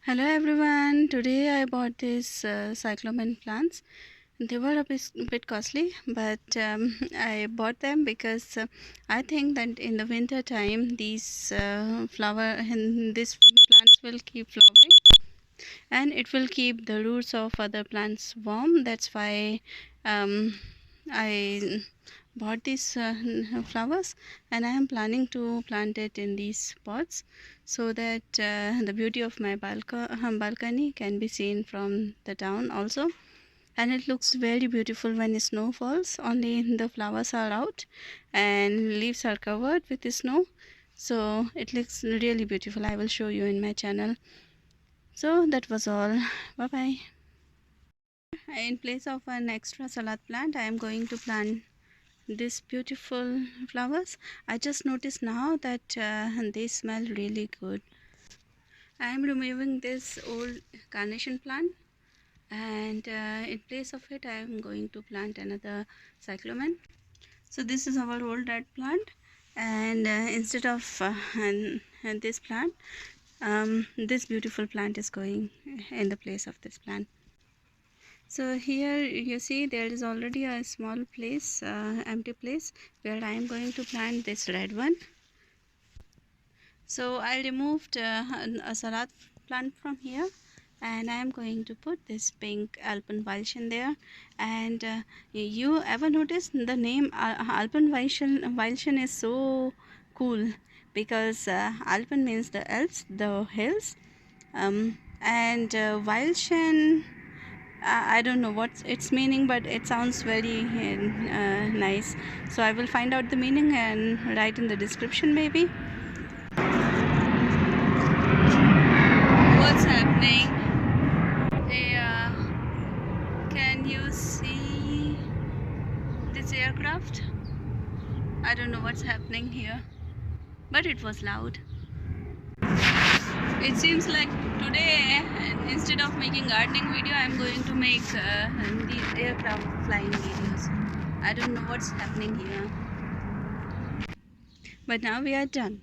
Hello everyone. Today I bought these cyclamen plants. They were a bit costly, but I bought them because I think that in the winter time these plants will keep flowering and it will keep the roots of other plants warm. That's why I bought these flowers, and I am planning to plant it in these pots so that the beauty of my balcony can be seen from the town also. And it looks very beautiful when snow falls. Only the flowers are out and leaves are covered with the snow, so it looks really beautiful. I will show you in my channel. So that was all. Bye bye. In place of an extra salad plant, I am going to plant these beautiful flowers. I just noticed now that they smell really good. I am removing this old carnation plant, and in place of it I am going to plant another cyclamen. So this is our old red plant, and instead of this plant, this beautiful plant is going in the place of this plant. So here you see there is already a small place, empty place, where I am going to plant this red one. So I removed a salad plant from here, and I am going to put this pink Alpenweilchen there. And you ever noticed the name Alpenweilchen is so cool, because Alpen means the Alps, the hills, and Weilchen, I don't know what's its meaning, but it sounds very nice. So I will find out the meaning and write in the description maybe. What's happening? Yeah, can you see this aircraft? I don't know what's happening here, but it was loud. It seems like today, instead of making gardening video, I'm going to make the aircraft flying videos. I don't know what's happening here. But now we are done.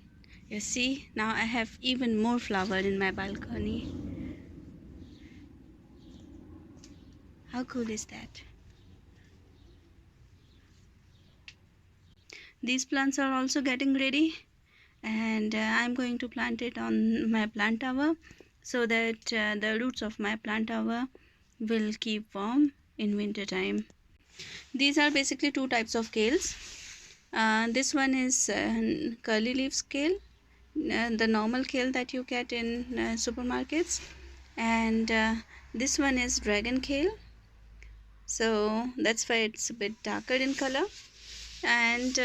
You see, now I have even more flower in my balcony. How cool is that? These plants are also getting ready, and I'm going to plant it on my plant tower so that the roots of my plant tower will keep warm in winter time. These are basically two types of kales. This one is curly leaves kale, the normal kale that you get in supermarkets, and this one is dragon kale, so that's why it's a bit darker in color. And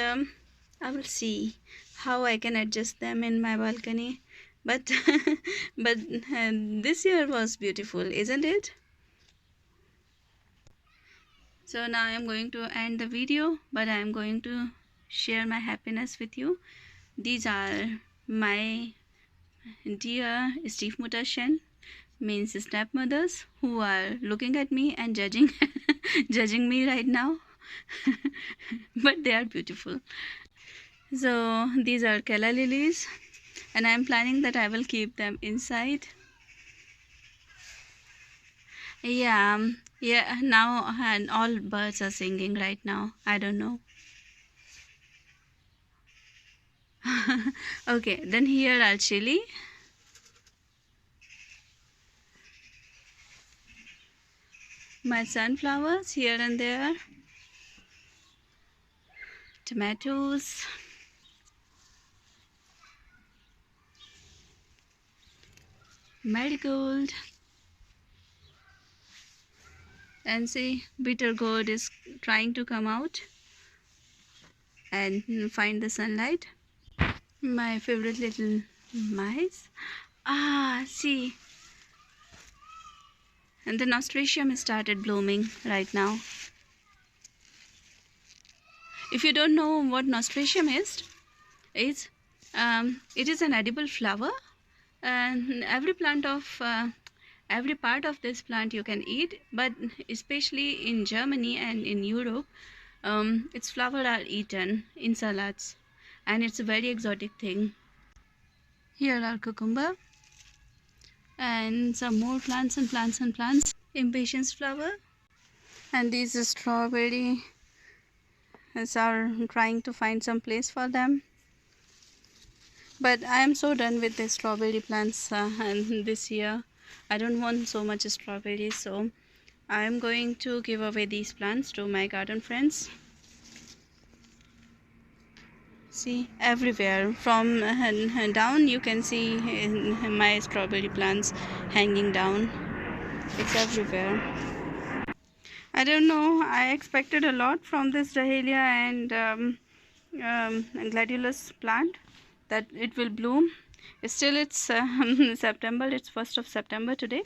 I will see how I can adjust them in my balcony, but but this year was beautiful, isn't it? So now I am going to end the video, but I am going to share my happiness with you. These are my dear Stiefmutterchen, means stepmothers, who are looking at me and judging judging me right now. But they are beautiful. So these are calla lilies, and I am planning that I will keep them inside. Yeah, now and all birds are singing right now. I don't know. Okay, then here are chili, my sunflowers here and there, tomatoes, marigold, and see, bitter gourd is trying to come out and find the sunlight. My favorite little mice. See, and the nasturtium started blooming right now. If you don't know what nasturtium is, it is an edible flower, and every part of this plant you can eat, but especially in Germany and in Europe, its flower are eaten in salads, and it's a very exotic thing. Here are cucumber, and some more plants and plants and plants. Impatiens flower, and these strawberry are trying to find some place for them. But I am so done with the strawberry plants and this year I don't want so much strawberries, so I am going to give away these plants to my garden friends. See, everywhere from down you can see my strawberry plants hanging down. It's everywhere. I don't know, I expected a lot from this Dahlia and Gladiolus plant, that it will bloom. Still it's September, it's 1st of September today,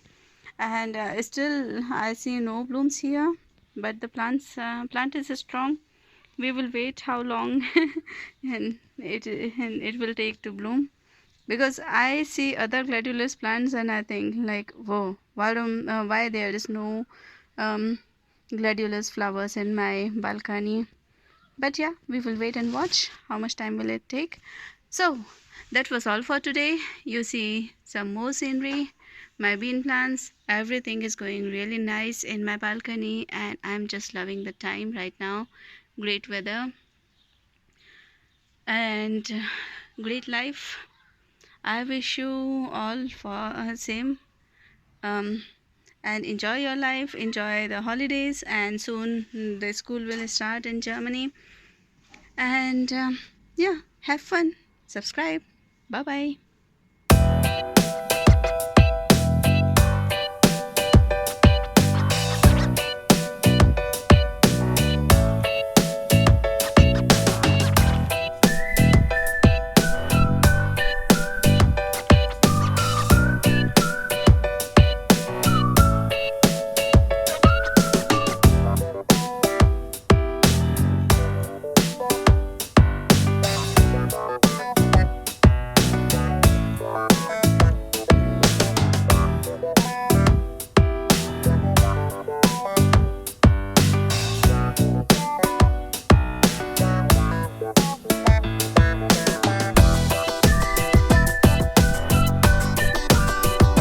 and still I see no blooms here, but the plant is strong. We will wait how long and it will take to bloom, because I see other Gladiolus plants and I think like, whoa, why there is no um, Gladiolus flowers in my balcony. But yeah, we will wait and watch how much time will it take. So that was all for today. You see some more scenery, my bean plants, everything is going really nice in my balcony, and I'm just loving the time right now. Great weather and great life. I wish you all for same um, and enjoy your life, enjoy the holidays, and soon the school will start in Germany. And yeah, have fun. Subscribe. Bye bye.